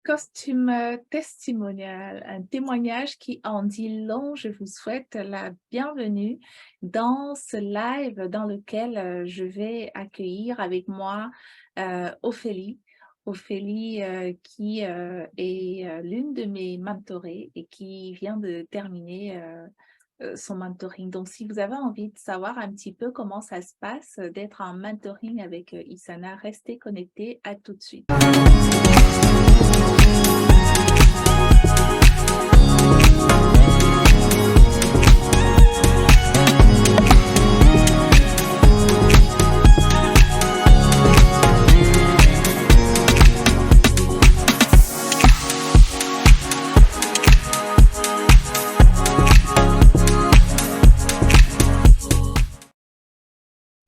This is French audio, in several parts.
costume testimonial, un témoignage qui en dit long. Je vous souhaite la bienvenue dans ce live dans lequel je vais accueillir avec moi Ophélie. Ophélie qui est l'une de mes mentorées et qui vient de terminer son mentoring. Donc, si vous avez envie de savoir un petit peu comment ça se passe, d'être en mentoring avec Isana, restez connectés. À tout de suite.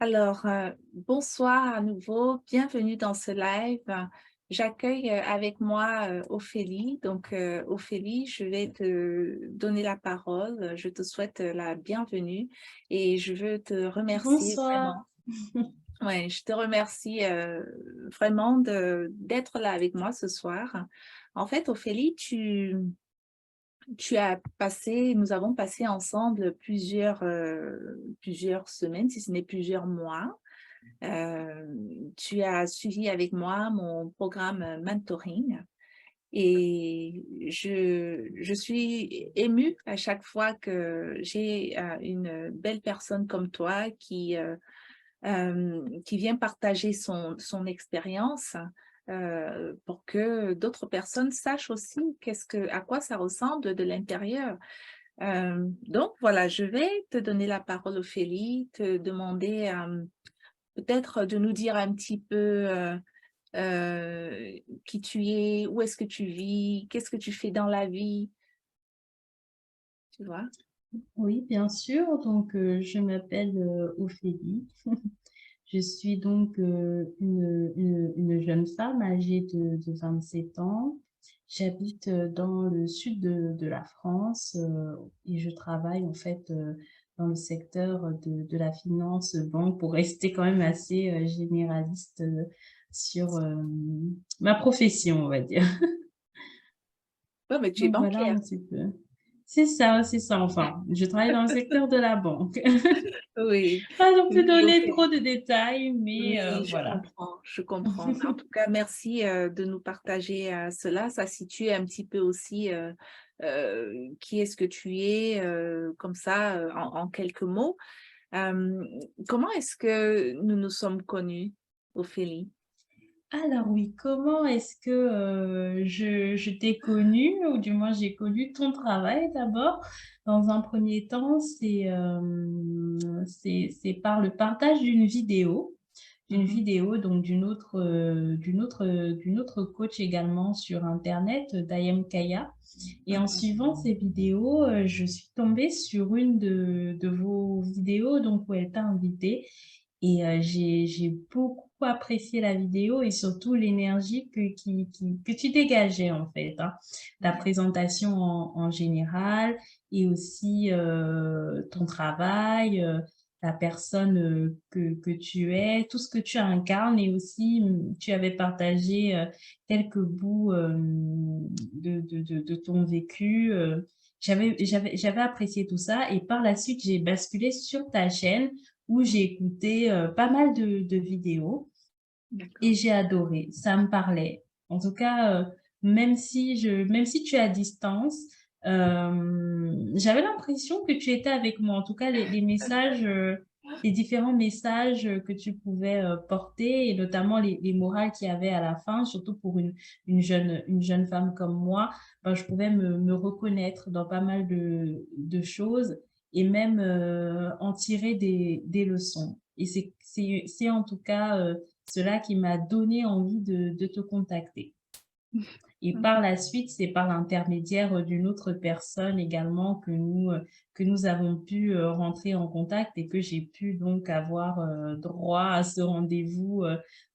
Alors, bonsoir à nouveau, bienvenue dans ce live. J'accueille avec moi Ophélie. Donc, Ophélie, je vais te donner la parole. Je te souhaite la bienvenue et je veux te remercier Bonsoir. vraiment. Ouais, je te remercie vraiment d'être là avec moi ce soir. En fait, Ophélie, nous avons passé ensemble plusieurs semaines, si ce n'est plusieurs mois. Tu as suivi avec moi mon programme mentoring et je suis émue à chaque fois que j'ai une belle personne comme toi qui vient partager son expérience pour que d'autres personnes sachent aussi à quoi ça ressemble de l'intérieur. Donc voilà, je vais te donner la parole, Ophélie, te demander peut-être de nous dire un petit peu qui tu es, où est-ce que tu vis, qu'est-ce que tu fais dans la vie, tu vois? Oui, bien sûr. Donc, je m'appelle Ophélie. Je suis donc une jeune femme âgée de 27 ans. J'habite dans le sud de la France et je travaille en fait dans le secteur de la finance, banque, pour rester quand même assez généraliste sur ma profession, on va dire. Ouais, mais tu es Donc, voilà bancaire. un petit peu. C'est ça, enfin. Je travaille dans le secteur de la banque. Oui, Pas non plus oui, donner Ophélie. trop de détails, mais Oui, voilà. je comprends. En tout cas, merci de nous partager cela. Ça situe un petit peu aussi qui est-ce que tu es, comme ça, en quelques mots. Euh, Comment est-ce que nous nous sommes connus, Ophélie? Alors oui, comment est-ce que je t'ai connue, ou du moins j'ai connu ton travail d'abord? Dans un premier temps, c'est par le partage d'une Mhm. vidéo donc d'une autre coach également sur Internet, Dayem Kaya. Et en Mhm. suivant ces vidéos, je suis tombée sur une de vos vidéos donc où elle t'a invitée. Et j'ai beaucoup apprécié la vidéo et surtout l'énergie que tu dégageais en fait, hein. Ta présentation en général et aussi ton travail, la personne que tu es, tout ce que tu incarnes. Et aussi tu avais partagé quelques bouts de ton vécu. J'avais apprécié tout ça et par la suite, j'ai basculé sur ta chaîne où j'ai écouté pas mal de vidéos et D'accord. j'ai adoré. Ça me parlait. En tout cas, même si tu es à distance, j'avais l'impression que tu étais avec moi. En tout cas, les messages, les différents messages que tu pouvais porter et notamment les morales qu'il y avait à la fin, surtout pour une jeune femme comme moi, ben, je pouvais me reconnaître dans pas mal de choses et même en tirer des leçons. Et c'est en tout cas cela qui m'a donné envie de te contacter. Et par la suite, c'est par l'intermédiaire d'une autre personne également que nous avons pu rentrer en contact et que j'ai pu donc avoir droit à ce rendez-vous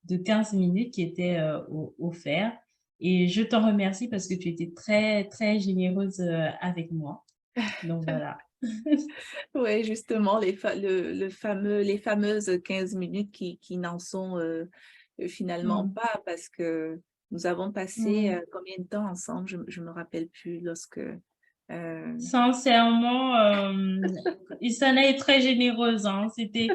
de 15 minutes qui était offert. Et je t'en remercie parce que tu étais très, très généreuse avec moi. Donc voilà. Oui, justement, les fameuses 15 minutes qui n'en sont finalement Hmm. pas parce que Nous avons passé Mm. combien de temps ensemble? Je me rappelle plus lorsque... Sincèrement, Isana est très généreuse, hein. C'était,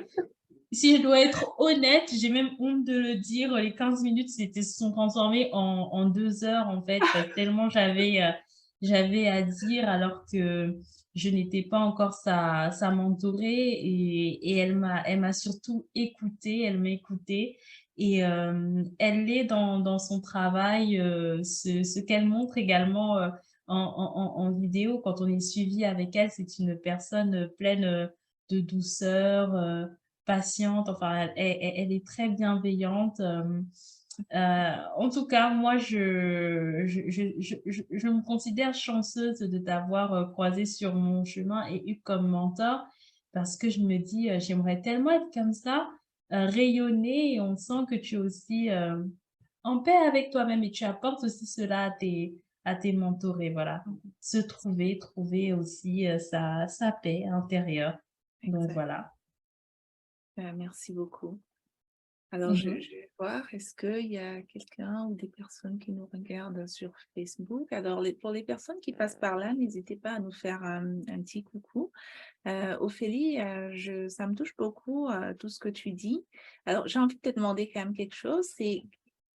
si je dois être honnête, j'ai même honte de le dire, les 15 minutes se sont transformées en 2 heures, en fait, tellement j'avais à dire alors que je n'étais pas encore sa mentorée et elle m'a surtout écoutée, elle m'a écoutée et elle est dans son travail, ce qu'elle montre également en vidéo quand on est suivi avec elle, c'est une personne pleine de douceur, patiente, enfin, elle est très bienveillante. En tout cas, moi, je me considère chanceuse de t'avoir croisé sur mon chemin et eu comme mentor parce que je me dis, j'aimerais tellement être comme ça, rayonner et on sent que tu es aussi en paix avec toi-même et tu apportes aussi cela à tes mentorés, voilà. Se trouver, trouver aussi sa paix intérieure. Donc Exact. voilà. Merci beaucoup. Alors, Mhm. je vais voir, est-ce qu'il y a quelqu'un ou des personnes qui nous regardent sur Facebook? Alors, pour les personnes qui passent par là, n'hésitez pas à nous faire un petit coucou. Ophélie, ça me touche beaucoup tout ce que tu dis. Alors, j'ai envie de te demander quand même quelque chose, c'est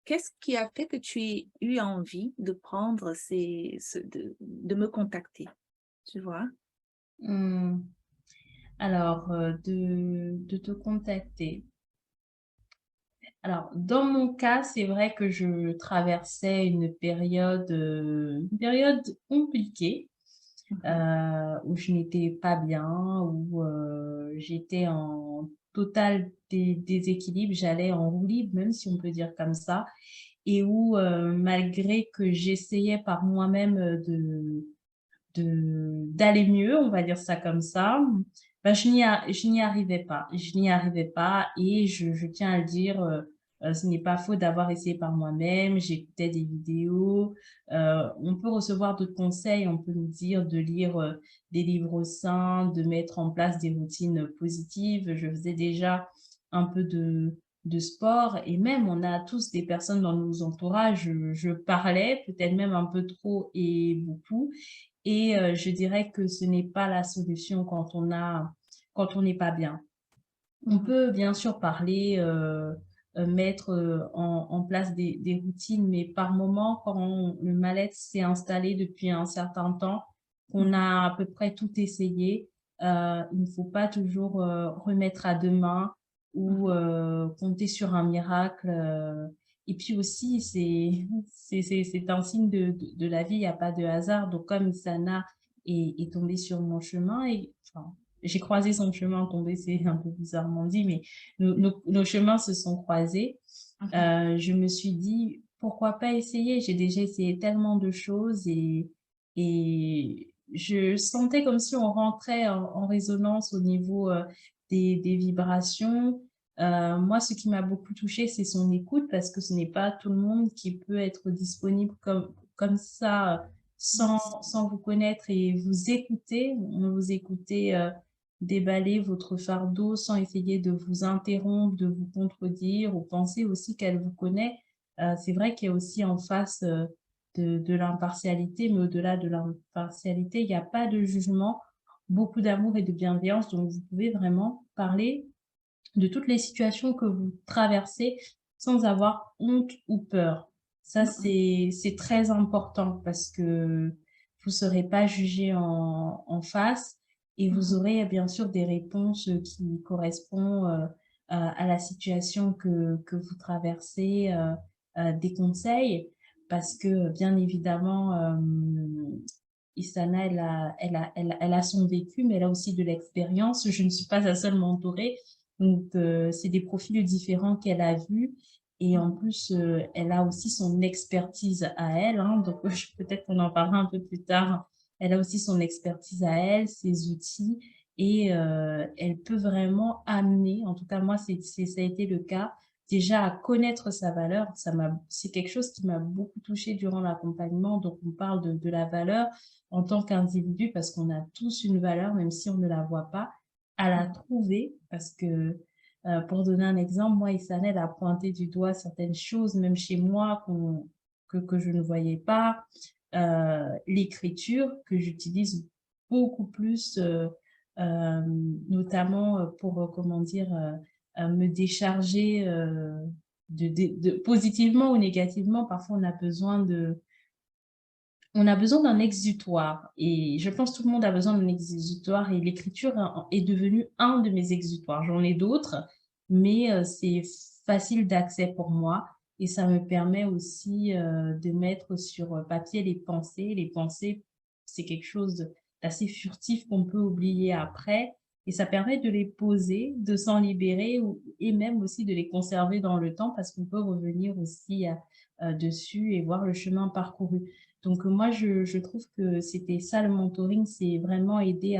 qu'est-ce qui a fait que tu aies eu envie de prendre de me contacter, tu vois? Hmm. Alors, de te contacter. Alors, dans mon cas, c'est vrai que je traversais une période compliquée Mhm, où je n'étais pas bien, où j'étais en total déséquilibre, j'allais en roue libre, même si on peut dire comme ça, et où malgré que j'essayais par moi-même d'aller mieux, on va dire ça comme ça, ben, je n'y arrivais pas. Je n'y arrivais pas et je tiens à le dire, ce n'est pas faux d'avoir essayé par moi-même. J'écoutais des vidéos. On peut recevoir d'autres conseils. On peut nous dire de lire des livres sains, de mettre en place des routines positives. Je faisais déjà un peu de sport et même on a tous des personnes dans nos entourages. Je parlais peut-être même un peu trop et beaucoup. Et je dirais que ce n'est pas la solution quand on n'est pas bien. On mhm, peut bien sûr parler, mettre en place des routines, mais par moment, quand le mal-être s'est installé depuis un certain temps, qu'on mhm, a à peu près tout essayé, il ne faut pas toujours remettre à demain ou mhm, compter sur un miracle. Et puis aussi, c'est un signe de la vie, il n'y a pas de hasard. Donc comme Isana est tombée sur mon chemin, et enfin, j'ai croisé son chemin, tombé, c'est un peu bizarrement dit, mais nos chemins se sont croisés. mhm, Je me suis dit, pourquoi pas essayer? J'ai déjà essayé tellement de choses et je sentais comme si on rentrait en résonance au niveau des vibrations. Moi, ce qui m'a beaucoup touchée, c'est son écoute parce que ce n'est pas tout le monde qui peut être disponible comme ça sans vous connaître et vous écouter. On vous écouter déballer votre fardeau sans essayer de vous interrompre, de vous contredire ou penser aussi qu'elle vous connaît. C'est vrai qu'il y a aussi en face de l'impartialité, mais au-delà de l'impartialité, il n'y a pas de jugement, beaucoup d'amour et de bienveillance. Donc, vous pouvez vraiment parler de toutes les situations que vous traversez sans avoir honte ou peur. Ça, mhm, c'est très important parce que vous serez pas jugé en face et vous mhm, aurez bien sûr des réponses qui correspondent à la situation que vous traversez, des conseils parce que bien évidemment, Isana, elle a son vécu, mais elle a aussi de l'expérience. Je ne suis pas sa seule mentorée. Donc, c'est des profils différents qu'elle a vus. Et en mhm. plus, elle a aussi son expertise à elle, hein. Donc, peut-être qu'on en parlera un peu plus tard. Elle a aussi son expertise à elle, ses outils. Et elle peut vraiment amener, en tout cas, moi, ça a été le cas, déjà à connaître sa valeur. C'est quelque chose qui m'a beaucoup touchée durant l'accompagnement. Donc, on parle de la valeur en tant qu'individu parce qu'on a tous une valeur, même si on ne la voit pas à la trouver parce que, pour donner un exemple, moi, Issanel a pointé du doigt certaines choses, même chez moi, que je ne voyais pas, l'écriture que j'utilise beaucoup plus, notamment, pour, comment dire, me décharger, de positivement ou négativement. Parfois, on a besoin d'un exutoire et je pense que tout le monde a besoin d'un exutoire et l'écriture est devenue un de mes exutoires. J'en ai d'autres, mais c'est facile d'accès pour moi et ça me permet aussi, de mettre sur, papier les pensées. Les pensées, c'est quelque chose d'assez furtif qu'on peut oublier après et ça permet de les poser, de s'en libérer ou et même aussi de les conserver dans le temps parce qu'on peut revenir aussi, dessus et voir le chemin parcouru. Donc, moi, je trouve que c'était ça le mentoring, c'est vraiment aider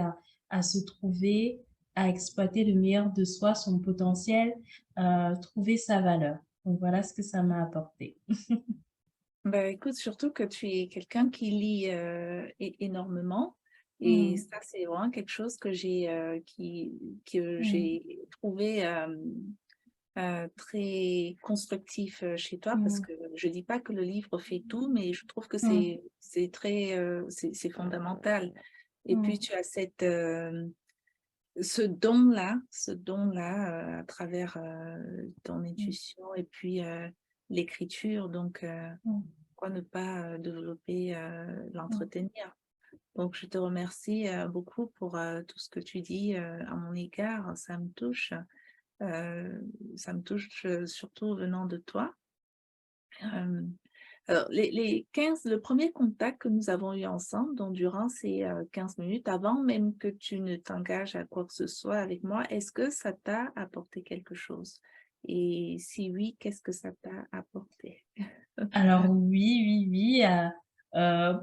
à se trouver, à exploiter le meilleur de soi, son potentiel, trouver sa valeur. Donc voilà ce que ça m'a apporté. Bah, écoute, surtout que tu es quelqu'un qui lit énormément. Et Mmh. ça, c'est vraiment quelque chose que que Mmh. j'ai trouvé très constructif chez toi, parce Mmh. que je dis pas que le livre fait tout, mais je trouve que Mmh. c'est très c'est fondamental. Et puis Mmh. tu as ce don-là à travers ton Mmh. intuition et puis l'écriture. Donc Mmh. pourquoi ne pas développer, Mmh. l'entretenir? Donc je te remercie beaucoup pour tout ce que tu dis à mon égard. Ça me touche surtout venant de toi. Hem, alors le premier contact que nous avons eu ensemble, donc durant ces 15 minutes, avant même que tu ne t'engages à quoi que ce soit avec moi, est-ce que ça t'a apporté quelque chose? Et si oui, qu'est-ce que ça t'a apporté? Alors oui, oui, oui,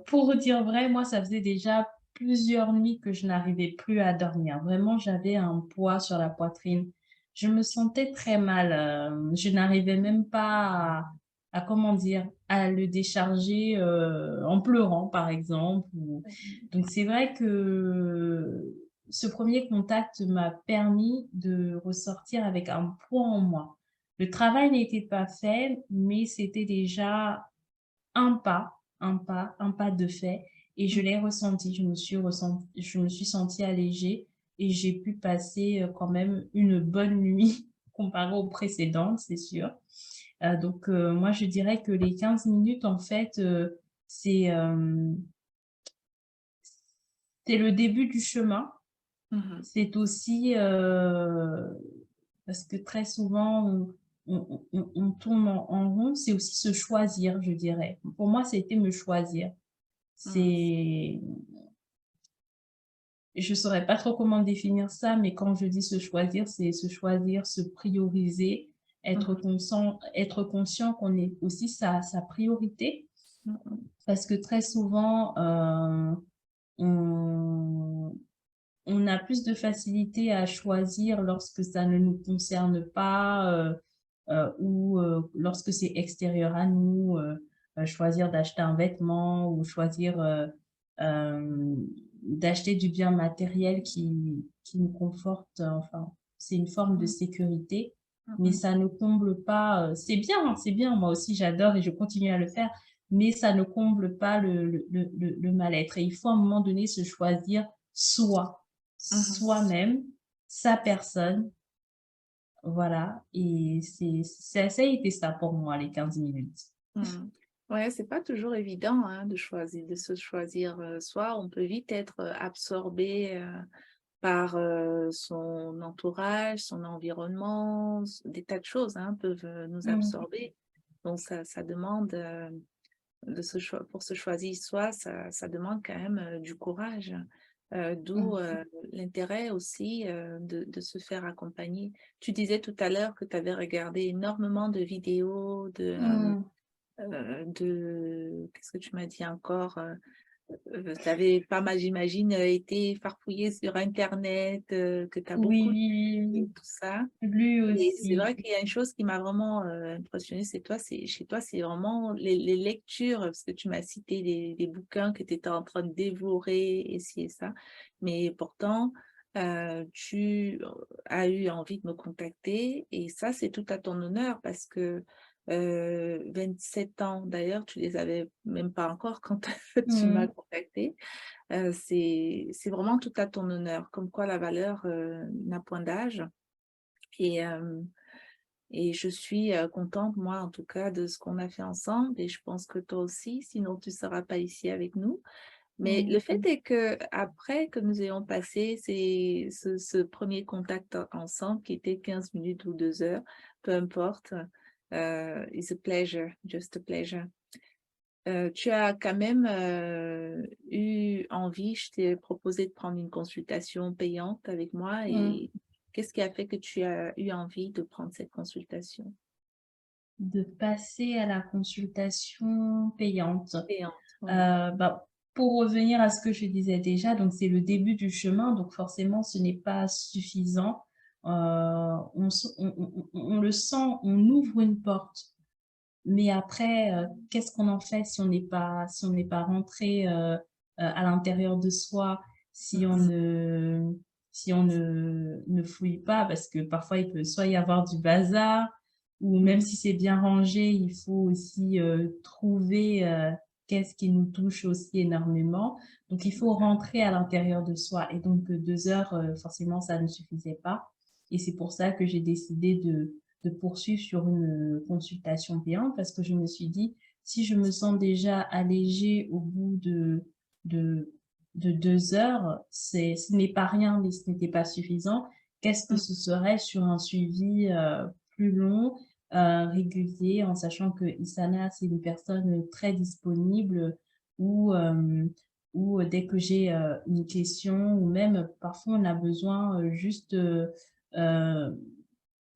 pour dire vrai, moi, ça faisait déjà plusieurs nuits que je n'arrivais plus à dormir. Vraiment, j'avais un poids sur la poitrine. Je me sentais très mal, je n'arrivais même pas comment dire? À le décharger, en pleurant, par exemple ou donc c'est vrai que ce premier contact m'a permis de ressortir avec un poids en moins. Le travail n'était pas fait, mais c'était déjà un pas de fait et je l'ai ressenti. Je me suis sentie allégée et j'ai pu passer, quand même une bonne nuit comparée aux précédentes, c'est sûr. Donc, moi, je dirais que les 15 minutes, en fait, c'est, c'est le début du chemin. Mmh. C'est aussi, parce que très souvent on tourne en rond, c'est aussi se choisir, je dirais. Pour moi, c'était me choisir. Mmh. C'est je saurais pas trop comment définir ça, mais quand je dis se choisir, c'est se choisir, se prioriser, Mmh. être conscient qu'on est aussi sa priorité. Mmh mh. Parce que très souvent, on on a plus de facilité à choisir lorsque ça ne nous concerne pas, ou lorsque c'est extérieur à nous, choisir d'acheter un vêtement ou choisir, d'acheter du bien matériel qui nous conforte, enfin, c'est une forme de Mmh. sécurité, mais Mmh. ça ne comble pas, c'est bien, moi aussi j'adore et je continue à le faire, mais ça ne comble pas le mal-être et il faut à un moment donné se choisir soi, Mmh. soi-même, sa personne, voilà et ça a été ça pour moi les 15 minutes. Mmh. Ouais, c'est pas toujours évident, hein, de se choisir soi. On peut vite être absorbé par son entourage, son environnement, des tas de choses hein, peuvent nous Mmh. absorber. Donc ça demande pour se choisir soi, ça demande quand même du courage. D'où Mmh. l'intérêt aussi de se faire accompagner. Tu disais tout à l'heure que tu avais regardé énormément de vidéos, Mmh. qu'est-ce que tu m'as dit encore? Tu avais pas mal, j'imagine, été farfouillé sur internet, que tu as Oui, beaucoup oui, et oui, tout ça. oui. Lui Et c'est aussi. vrai qu'il y a une chose qui m'a vraiment impressionnée, c'est chez toi, c'est vraiment les lectures, parce que tu m'as cité des bouquins que tu étais en train de dévorer, et ci et ça. Mais pourtant, tu as eu envie de me contacter, et ça, c'est tout à ton honneur, parce que 27 ans. D'ailleurs, tu les avais même pas encore quand tu m'as Mmh. contactée. C'est vraiment tout à ton honneur, comme quoi la valeur, n'a point d'âge et hem et je suis, contente, moi, en tout cas, de ce qu'on a fait ensemble et je pense que toi aussi, sinon tu ne seras pas ici avec nous. Mais le Mmh. fait est que après que nous ayons passé ce 1er contact ensemble qui était 15 minutes ou 2 heures, peu importe, it's a pleasure, just a pleasure. Tu as quand même, eu envie je t'ai proposé de prendre une consultation payante avec moi Mmh. et qu'est-ce qui a fait que tu as eu envie de prendre cette consultation De passer à la consultation payante. payante? Oui. Bah, pour revenir à ce que je disais déjà, donc c'est le début du chemin, donc forcément ce n'est pas suffisant. On le sent, on ouvre une porte, mais après, qu'est-ce qu'on en fait si on n'est pas rentré, à l'intérieur de soi, si on Mmh. ne si on ne fouille pas? Parce que parfois il peut soit y avoir du bazar ou même Mmh. si c'est bien rangé, il faut aussi, trouver, qu'est-ce qui nous touche aussi énormément. Donc il faut rentrer à l'intérieur de soi et donc 2 heures, forcément ça ne suffisait pas et c'est pour ça que j'ai décidé de poursuivre sur une consultation payante parce que je me suis dit: «Si je me sens déjà allégée au bout de de 2 heures, ce n'est pas rien, mais ce n'était pas suffisant. Qu'est-ce que Mmh. ce serait sur un suivi, plus long, régulier?» en sachant que Isana, c'est une personne, très disponible où, dès que j'ai, une question ou même parfois on a besoin, juste,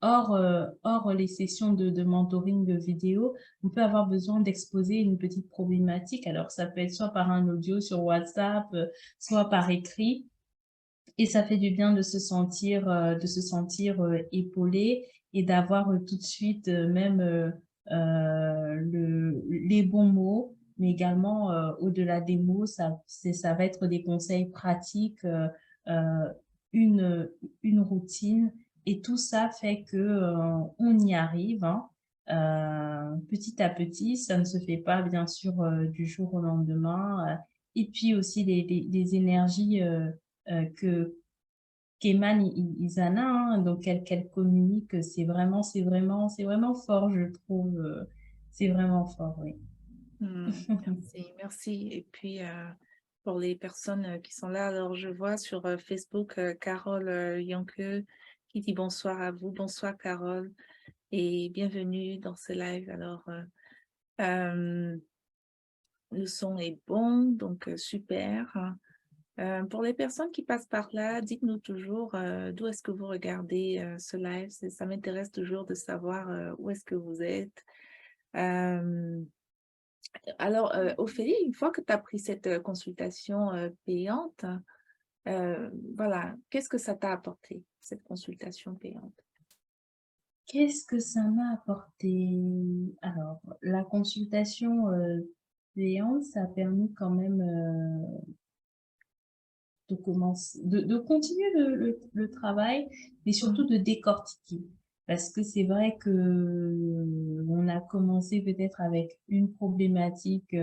hors les sessions de mentoring vidéo, on peut avoir besoin d'exposer une petite problématique. Alors ça peut être soit par un audio sur WhatsApp, soit par écrit et ça fait du bien de se sentir, épaulé et d'avoir, tout de suite, même, les bons mots, mais également, au-delà des mots, ça va être des conseils pratiques, heu, une, une routine et tout ça fait que, on y arrive, hein, petit à petit. Ça ne se fait pas bien sûr, du jour au lendemain, et puis aussi les énergies, que qu'émane Isana, hein, donc qu'elle communique, c'est vraiment fort, je trouve, c'est vraiment fort, oui. Mmh. Merci, merci et puis, pour les personnes, qui sont là, alors je vois sur, Facebook, Carole, Yonke qui dit: «Bonsoir à vous». Bonsoir Carole et bienvenue dans ce live. Alors, hem, le son est bon, donc super. Pour les personnes qui passent par là, dites-nous toujours, d'où est-ce que vous regardez, ce live? Ça m'intéresse toujours de savoir, où est-ce que vous êtes. Hem Alors, Ophélie, une fois que tu as pris cette, consultation, payante, voilà, qu'est-ce que ça t'a apporté, cette consultation payante? Qu'est-ce que ça m'a apporté? Alors, la consultation, payante, ça a permis quand même, de continuer le travail, mais surtout Mmh. de décortiquer. Parce que c'est vrai que on a commencé peut-être avec une problématique,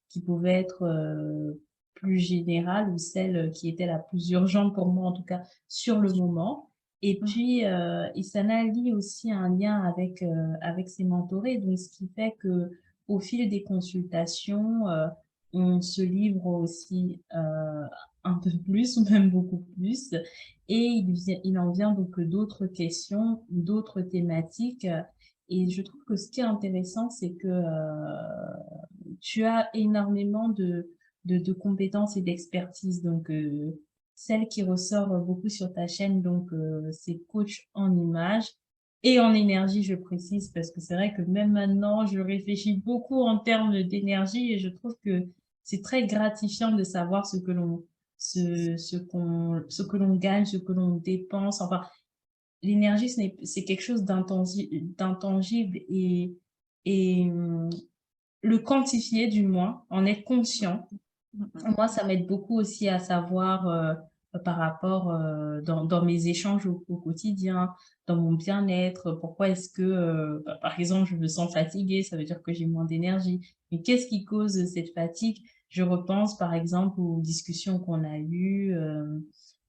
qui pouvait être, plus générale ou celle qui était la plus urgente pour moi, en tout cas sur le moment. Et Mmh. puis, Isana lie aussi un lien avec ses mentorés, donc ce qui fait que au fil des consultations, on se livre aussi, un peu plus ou même beaucoup plus et il en vient donc d'autres questions, d'autres thématiques, et je trouve que ce qui est intéressant, c'est que, tu as énormément de compétences et d'expertise donc celle qui ressort beaucoup sur ta chaîne donc c'est coach en images et en énergie, je précise, parce que c'est vrai que même maintenant, je réfléchis beaucoup en termes d'énergie et je trouve que c'est très gratifiant de savoir ce que l'on gagne, ce que l'on dépense. Enfin, l'énergie, c'est quelque chose d'intangible et le quantifier du moins, en être conscient. Mmh mh. Moi, ça m'aide beaucoup aussi à savoir, par rapport dans mes échanges au quotidien, dans mon bien-être. Pourquoi est-ce que, par exemple, je me sens fatiguée, ça veut dire que j'ai moins d'énergie. Mais qu'est-ce qui cause cette fatigue? Je repense par exemple aux discussions qu'on a eues,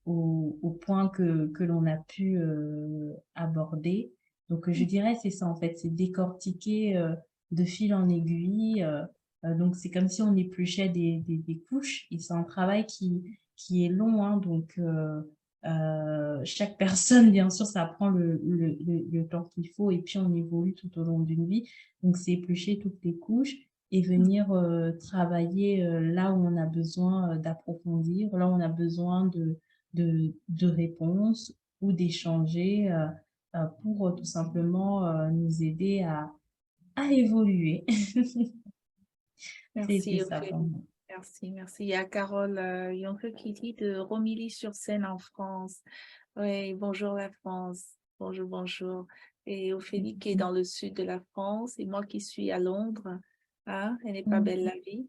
aux points que l'on a pu aborder. Donc, je dirais c'est ça en fait, c'est décortiquer de fil en aiguille. Donc, c'est comme si on épluchait des couches et c'est un travail qui est long, hein, donc chaque personne, bien sûr, ça prend le temps qu'il faut et puis on évolue tout au long d'une vie. Donc, c'est éplucher toutes les couches et venir travailler là où on a besoin d'approfondir, là où on a besoin de réponses ou d'échanger pour tout simplement nous aider à évoluer. Merci, C'était ça pour Ophélie. moi. Merci, merci. Il y a Carole Yonke qui dit de Romilly-sur-Seine en France. Oui, bonjour la France. Bonjour, bonjour. Et Ophélie qui est dans le sud de la France et moi qui suis à Londres. Ah, elle n'est pas belle la vie.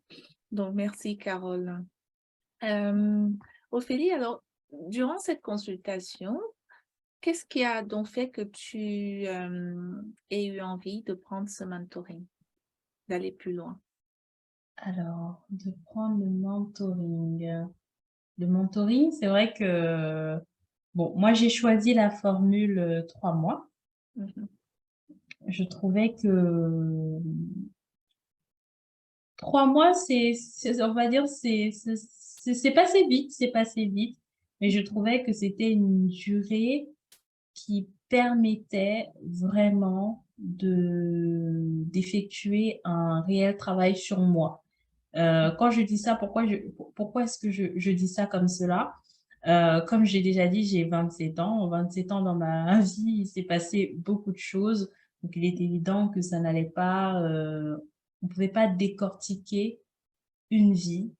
Donc, merci, Carole. Euh, Ophélie, alors, durant cette consultation, qu'est-ce qui a donc fait que tu aies eu envie de prendre ce mentoring, d'aller plus loin? Alors, de prendre le mentoring. Le mentoring, c'est vrai que, bon, moi j'ai choisi la formule 3 mois. Mhm. Je trouvais que 3 mois, on va dire, c'est passé vite, mais je trouvais que c'était une durée qui permettait vraiment d'effectuer un réel travail sur moi. Quand je dis ça, pourquoi est-ce que je dis ça comme cela? Comme j'ai déjà dit, j'ai 27 ans. 27 ans dans ma vie, il s'est passé beaucoup de choses. Donc, il est évident que ça n'allait pas, on pouvait pas décortiquer une vie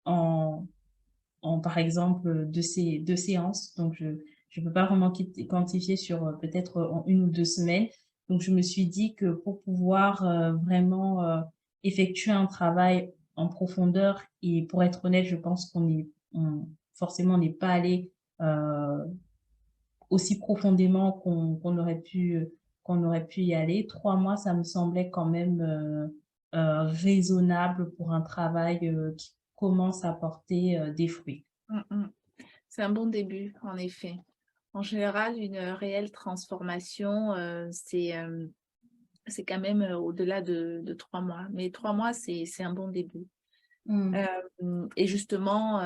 en, par exemple, deux séances. Donc, je peux pas vraiment quantifier sur peut-être en 1 ou 2 semaines. Donc, je me suis dit que pour pouvoir vraiment effectuer un travail en profondeur, et pour être honnête, je pense forcément, on n'est pas allé aussi profondément qu'on aurait pu y aller. 3 mois, ça me semblait quand même raisonnable pour un travail qui commence à porter des fruits. Mm, mm. C'est un bon début, en effet. En général, une réelle transformation, c'est quand même au-delà de 3 mois. Mais 3 mois, c'est un bon début. Mm. Et justement,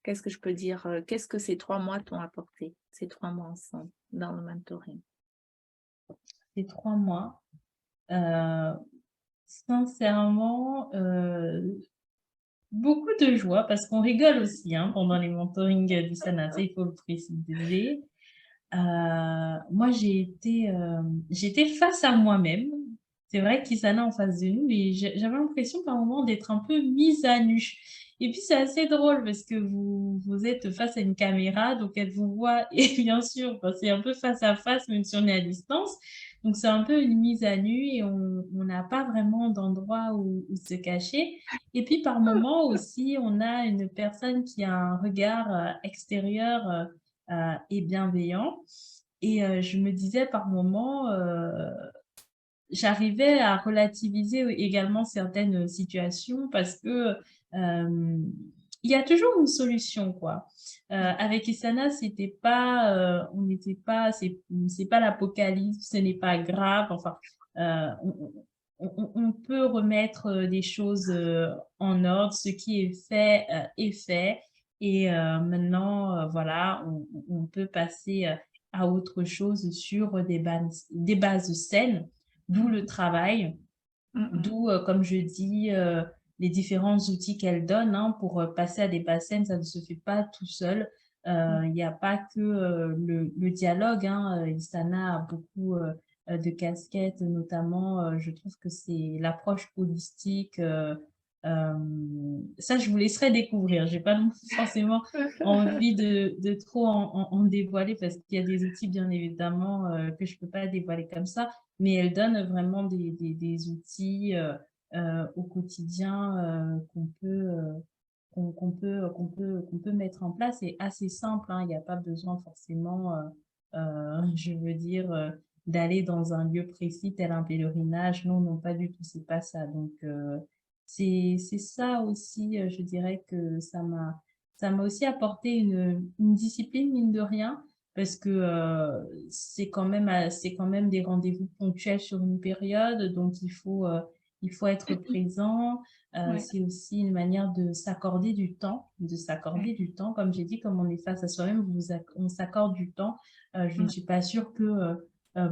qu'est-ce que je peux dire? Qu'est-ce que ces 3 mois t'ont apporté, ces 3 mois ensemble dans le mentoring? Ces 3 mois, sincèrement, beaucoup de joie parce qu'on rigole aussi hein, pendant les mentorings du Sanasa, il faut le préciser. Moi, j'étais face à moi-même. C'est vrai qu'Isana en face de nous, et j'avais l'impression par moment d'être un peu mise à nu. Et puis, c'est assez drôle parce que vous êtes face à une caméra, donc elle vous voit, et bien sûr, bah, c'est un peu face à face, même si on est à distance. Donc, c'est un peu une mise à nu et on n'a pas vraiment d'endroit où se cacher. Et puis, par moment aussi, on a une personne qui a un regard extérieur et bienveillant. Et je me disais par moments, j'arrivais à relativiser également certaines situations parce que il y a toujours une solution, quoi. Avec Isana, c'était pas, on n'était pas, c'est pas l'apocalypse, ce n'est pas grave. Enfin, on peut remettre les choses en ordre. Ce qui est fait est fait. Et maintenant, voilà, on peut passer à autre chose sur des bases saines, d'où le travail, Mm, mm. d'où, comme je dis, les différents outils qu'elle donne hein, pour passer à des bases saines, ça ne se fait pas tout seul. Il n'y a pas que le dialogue. Hein. Isana a beaucoup de casquettes, notamment, je trouve que c'est l'approche holistique. Euh, Ça, je vous laisserai découvrir. J'ai pas non plus forcément envie de trop en dévoiler parce qu'il y a des outils, bien évidemment, que je peux pas dévoiler comme ça, mais elle donne vraiment des outils au quotidien qu'on peut mettre en place est assez simple, hein. Il n'y a pas besoin forcément, je veux dire, d'aller dans un lieu précis tel un pèlerinage. Non, non, pas du tout, c'est pas ça. Donc, c'est ça aussi, je dirais que ça m'a aussi apporté une discipline, mine de rien, parce que c'est quand même des rendez-vous ponctuels sur une période, donc il faut être présent. Ouais, C'est aussi une manière de s'accorder du temps, ouais. Comme j'ai dit, comme on est face à soi-même, on s'accorde du temps. Je ne Mm, suis pas sûre que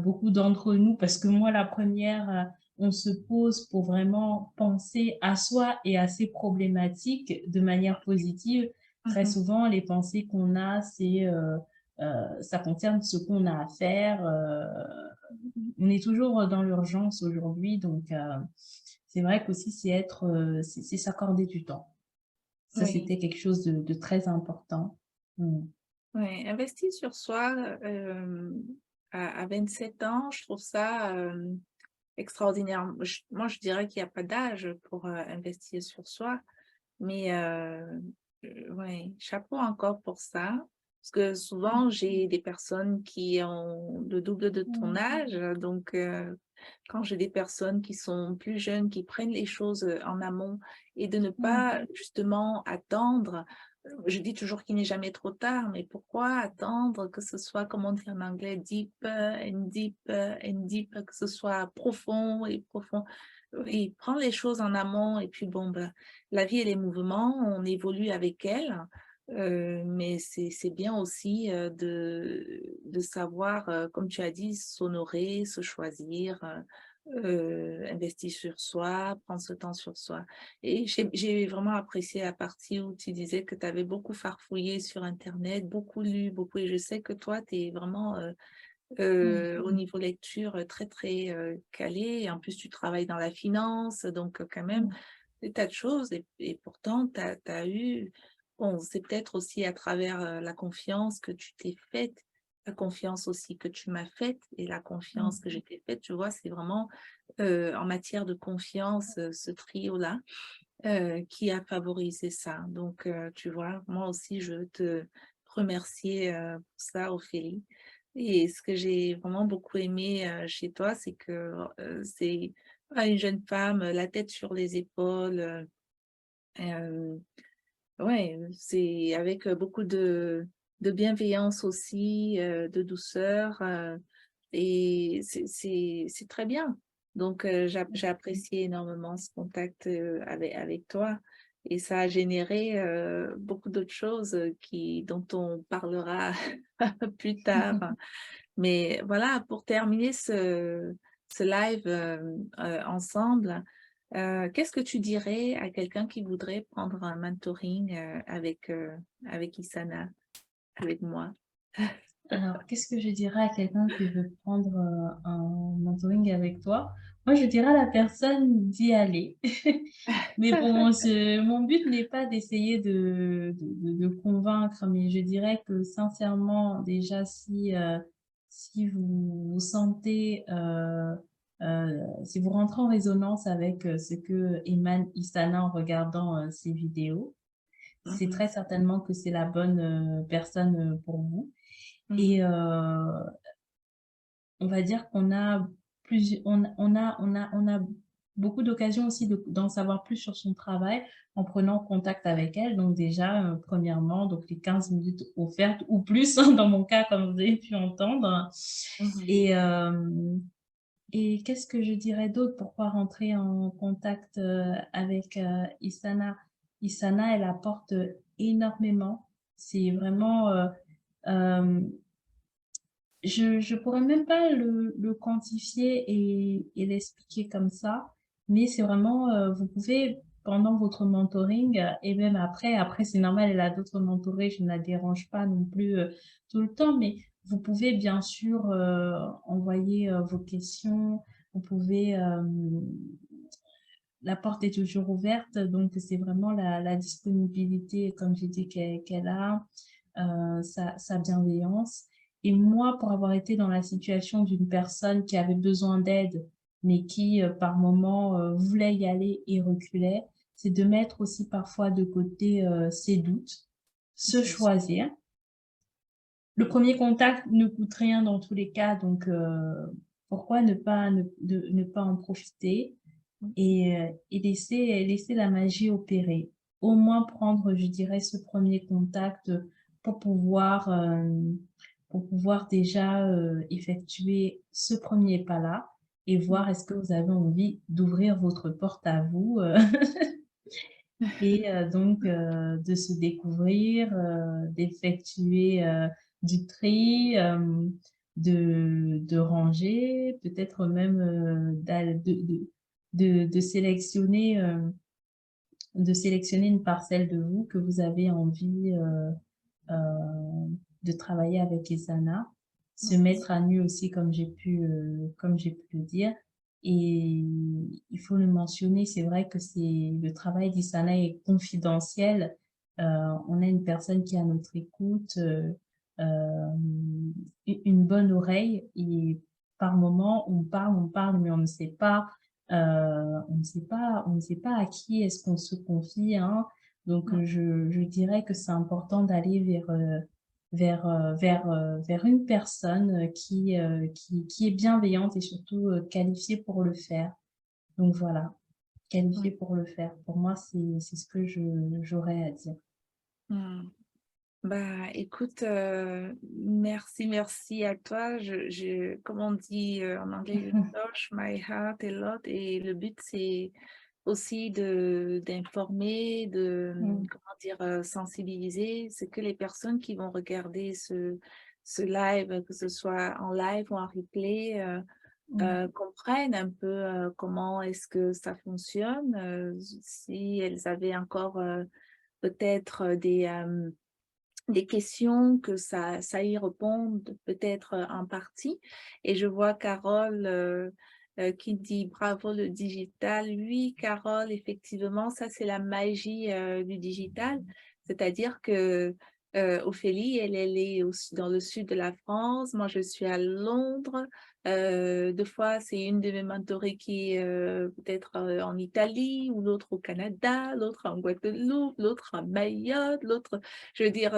beaucoup d'entre nous, parce que moi, la première, on se pose pour vraiment penser à soi et à ses problématiques de manière positive. Très mhm. souvent, les pensées qu'on a, ça concerne ce qu'on a à faire. On est toujours dans l'urgence aujourd'hui, donc c'est vrai qu'aussi c'est s'accorder du temps. Ça, Oui, c'était quelque chose de très important. Mm. oui. Investir sur soi à 27 ans, je trouve ça extraordinaire. Moi, je dirais qu'il n'y a pas d'âge pour investir sur soi, mais ouais, chapeau encore pour ça. Parce que souvent, j'ai des personnes qui ont le double de ton âge. Donc, quand j'ai des personnes qui sont plus jeunes, qui prennent les choses en amont et de ne pas justement attendre, je dis toujours qu'il n'est jamais trop tard, mais pourquoi attendre que ce soit, comme on dit en anglais, deep and deep and deep, que ce soit profond et profond. Et prendre les choses en amont et puis bon, ben, la vie, elle est mouvement, on évolue avec elle, mais c'est bien aussi de savoir, comme tu as dit, s'honorer, se choisir, investir sur soi, prendre ce temps sur soi. Et j'ai vraiment apprécié la partie où tu disais que tu avais beaucoup farfouillé sur Internet, beaucoup lu, beaucoup, et je sais que toi, tu es vraiment au niveau lecture très, très calé. Et en plus, tu travailles dans la finance, donc quand même, des tas de choses. Et pourtant, tu as eu, bon, c'est peut-être aussi à travers la confiance que tu t'es faite, la confiance aussi que tu m'as faite et la confiance que j'ai t'ai faite. Tu vois, c'est vraiment en matière de confiance, ce trio-là qui a favorisé ça. Donc, tu vois, moi aussi, je veux te remercier pour ça, Ophélie. Et ce que j'ai vraiment beaucoup aimé chez toi, c'est que c'est une jeune femme, la tête sur les épaules. Ouais, c'est avec beaucoup de bienveillance aussi, de douceur. Et c'est très bien. Donc, j'ai apprécié énormément ce contact avec toi. Et ça a généré beaucoup d'autres choses dont on parlera plus tard. Mais voilà, pour terminer ce live ensemble, qu'est-ce que tu dirais à quelqu'un qui voudrait prendre un mentoring avec Isana, avec moi? Alors, qu'est-ce que je dirais à quelqu'un qui veut prendre un mentoring avec toi? Moi, je dirais à la personne d'y aller. Mais bon, mon but n'est pas d'essayer de convaincre, mais je dirais que sincèrement, déjà, si vous vous sentez, si vous rentrez en résonance avec ce que émane Isana en regardant ses vidéos, c'est Mhm, très certainement que c'est la bonne personne pour vous. mhm, Et on va dire qu'on a on a beaucoup d'occasions aussi d'en savoir plus sur son travail en prenant contact avec elle. Donc déjà, premièrement, donc les 15 minutes offertes ou plus, hein, dans mon cas, comme vous avez pu entendre. mhm, Et, et qu'est-ce que je dirais d'autre? Pourquoi rentrer en contact avec Isana? Isana, elle apporte énormément. C'est vraiment... euh, je pourrais même pas le quantifier et l'expliquer comme ça, mais c'est vraiment, vous pouvez, pendant votre mentoring, et même après c'est normal, elle a d'autres mentorés, je ne la dérange pas non plus tout le temps, mais vous pouvez bien sûr envoyer vos questions, vous pouvez, la porte est toujours ouverte, donc c'est vraiment la disponibilité, comme j'ai dit, qu'elle a, sa bienveillance. Et moi, pour avoir été dans la situation d'une personne qui avait besoin d'aide, mais qui, par moment, voulait y aller et reculait, c'est de mettre aussi parfois de côté ses doutes, se Bien sûr. choisir. Le premier contact ne coûte rien dans tous les cas, donc pourquoi ne pas en profiter et laisser la magie opérer. Au moins prendre, je dirais, ce premier contact pour pouvoir, déjà effectuer ce premier pas-là et Mm. voir est-ce que vous avez envie d'ouvrir votre porte à vous et donc de se découvrir, d'effectuer du tri, de ranger, peut-être même de sélectionner une parcelle de vous que vous avez envie de travailler avec Isana, se mettre à nu aussi comme j'ai pu le dire. Et il faut le mentionner, c'est vrai que le travail d'Isana est confidentiel. On a une personne qui est à notre écoute, une bonne oreille et par moment on parle, mais on ne sait pas à qui est-ce qu'on se confie, hein. Donc, Mm. je dirais que c'est important d'aller vers une personne qui est bienveillante et surtout qualifiée pour le faire. Donc voilà, qualifiée Mm. pour le faire. Pour moi, c'est ce que j'aurais à dire. Mm. Bah, écoute, merci, merci à toi. Comme on dit en anglais, je touch my heart a lot. Et le but, c'est aussi d'informer, Mm, comment dire, sensibiliser. C'est que les personnes qui vont regarder ce live, que ce soit en live ou en replay, mm, comprennent un peu comment est-ce que ça fonctionne. Si elles avaient encore peut-être des questions que ça y répond peut-être en partie. Et je vois Carole qui dit bravo le digital. Oui, Carole, effectivement, ça c'est la magie du digital. C'est-à-dire que Ophélie, elle est dans le sud de la France. Moi, je suis à Londres. Deux fois, c'est une de mes mentorées qui est peut-être en Italie, ou l'autre au Canada, l'autre en Guadeloupe, l'autre à Mayotte, l'autre je veux dire,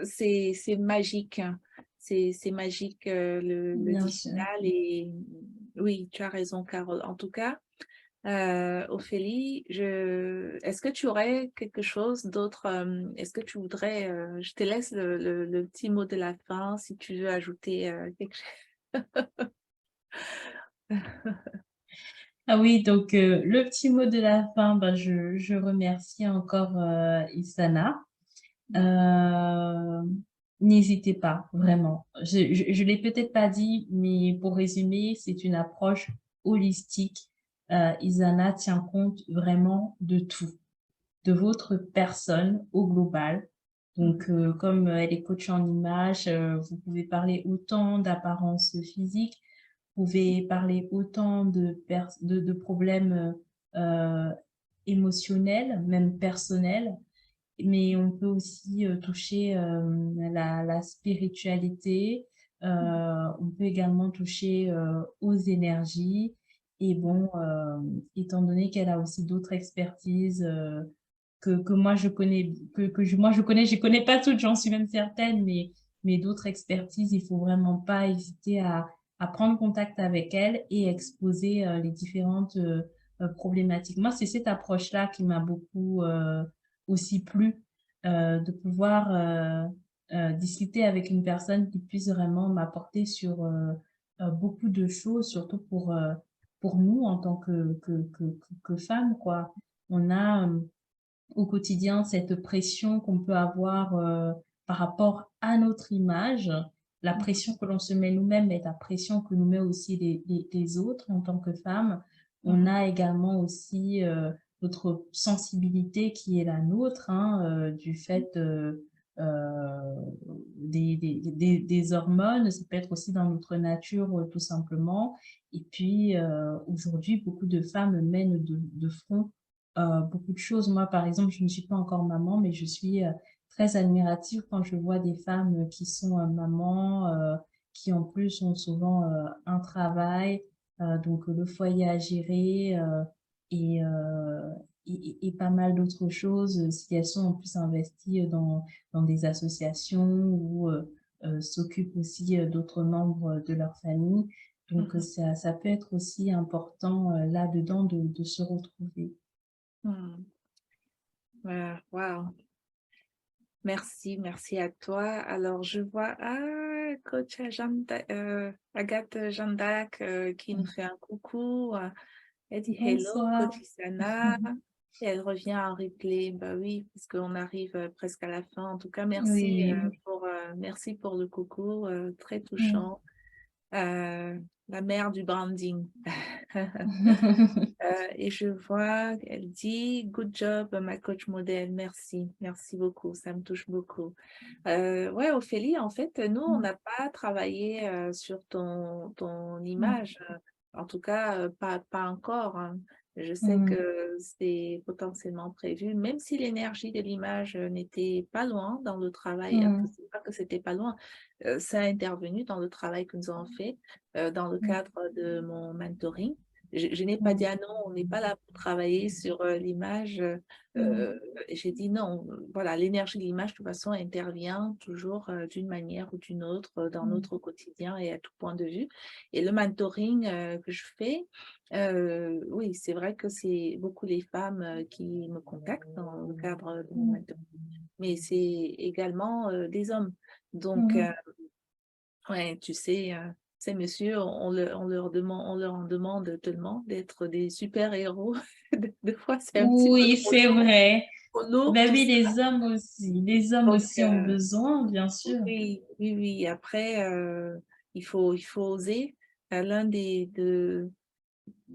c'est magique, hein. C'est magique, le bien sûr. digital. Et oui, tu as raison, Carole. En tout cas, Ophélie, est-ce que tu aurais quelque chose d'autre? Est-ce que tu voudrais, je te laisse le petit mot de la fin si tu veux ajouter quelque chose. Ah oui, donc le petit mot de la fin, ben, je remercie encore Isana. Euh, N'hésitez pas, vraiment. Je l'ai peut-être pas dit, mais pour résumer, c'est une approche holistique. Isana tient compte vraiment de tout, de votre personne au global. Donc, comme elle est coach en image, vous pouvez parler autant d'apparence physique, vous pouvez parler autant de problèmes euh, émotionnels, même personnels, mais on peut aussi toucher la spiritualité, on peut également toucher aux énergies. Et bon, étant donné qu'elle a aussi d'autres expertises que moi je connais, moi je connais pas toutes, j'en suis même certaine, mais d'autres expertises, il faut vraiment pas hésiter à prendre contact avec elle et exposer les différentes problématiques. Moi, c'est cette approche-là qui m'a beaucoup aussi plu, de pouvoir discuter avec une personne qui puisse vraiment m'apporter sur beaucoup de choses, surtout pour nous en tant que femmes, quoi. On a au quotidien cette pression qu'on peut avoir par rapport à notre image, la pression que l'on se met nous-mêmes et la pression que nous met aussi les autres en tant que femmes. On a également aussi notre sensibilité qui est la nôtre, hein, du fait des hormones, ça peut être aussi dans notre nature tout simplement. Et puis aujourd'hui, beaucoup de femmes mènent de front beaucoup de choses. Moi, par exemple, je ne suis pas encore maman, mais je suis très admirative quand je vois des femmes qui sont mamans, qui en plus ont souvent un travail, donc le foyer à gérer et et pas mal d'autres choses, si elles sont en plus investies dans des associations ou s'occupent aussi d'autres membres de leur famille. Donc, Mhm. ça peut être aussi important là-dedans de se retrouver. Hmm. Wow. Merci, merci à toi. Alors, je vois coach Agathe Jeanne d'Arc qui nous fait un coucou. Elle dit hello, Bonsoir. coach Isana. Et elle revient en replay. Bah oui, parce qu'on arrive presque à la fin. En tout cas, Oui. merci pour le coucou, très Mm. touchant. La mère du branding. Et je vois, elle dit, good job, ma coach modèle, merci beaucoup, ça me touche beaucoup. Ouais, Ophélie, en fait, nous, on Mm. n'a pas travaillé sur ton Mm. image, en tout cas, pas encore, hein. Je sais Mm. que c'est potentiellement prévu, même si l'énergie de l'image n'était pas loin dans le travail, enfin, Mm. c'est pas que c'était pas loin, ça a intervenu dans le travail que nous avons fait dans le Mm. cadre de mon mentoring. Je n'ai pas dit, Mm. ah non, on n'est pas là pour travailler sur l'image. Mm. J'ai dit non, voilà, l'énergie de l'image, de toute façon, intervient toujours d'une manière ou d'une autre dans Mm. notre quotidien et à tout point de vue. Et le mentoring que je fais, oui, c'est vrai que c'est beaucoup les femmes qui me contactent dans le cadre de mon Mm. mentoring, mais c'est également des hommes. Donc, Mm. ouais, tu sais, ces messieurs, on leur en demande tellement d'être des super-héros. Des fois, c'est un petit peu Oui, c'est vrai. trop lourd, Ben tout oui, ça. les hommes aussi. Les hommes Donc, aussi ont besoin, bien sûr. oui, oui, oui. Après, il faut oser. L'un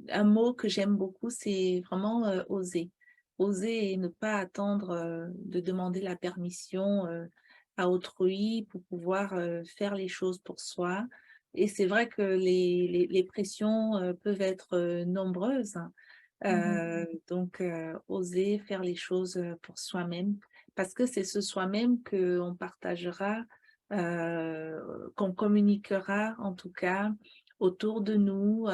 un mot que j'aime beaucoup, c'est vraiment oser. Oser et ne pas attendre de demander la permission à autrui pour pouvoir faire les choses pour soi. Et c'est vrai que les pressions peuvent être nombreuses, hein. Mhm. Donc, oser faire les choses pour soi-même, parce que c'est ce soi-même qu'on partagera, qu'on communiquera en tout cas autour de nous,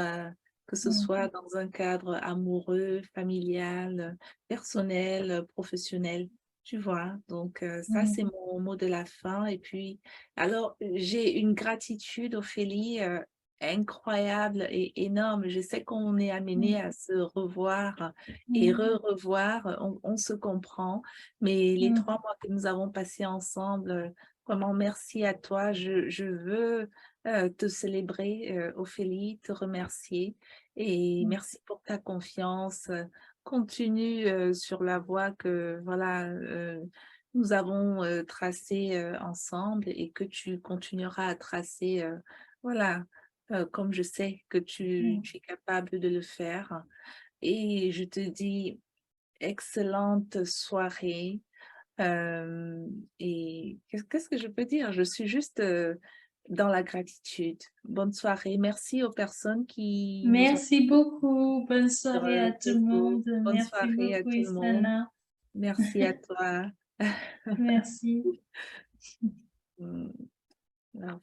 que ce Mm. soit dans un cadre amoureux, familial, personnel, professionnel, tu vois. Donc, ça, Mm. c'est mon mot de la fin. Et puis, alors, j'ai une gratitude, Ophélie, incroyable et énorme. Je sais qu'on est amené Mm. à se revoir et Mm. revoir, on se comprend, mais les Mm. 3 mois que nous avons passés ensemble, vraiment merci à toi. Je veux te célébrer, Ophélie, te remercier et Mm. merci pour ta confiance. Continue sur la voie que voilà, nous avons tracée ensemble et que tu continueras à tracer, voilà, comme je sais que Mm. tu es capable de le faire. Et je te dis excellente soirée. Et qu'est-ce que je peux dire? Je suis juste dans la gratitude. Bonne soirée. Merci aux personnes qui nous ont Merci beaucoup. Bonne sur soirée à tout le Facebook. monde. Bonne Merci soirée à beaucoup, tout le monde. Isana. Merci à toi. Merci. Mm, love.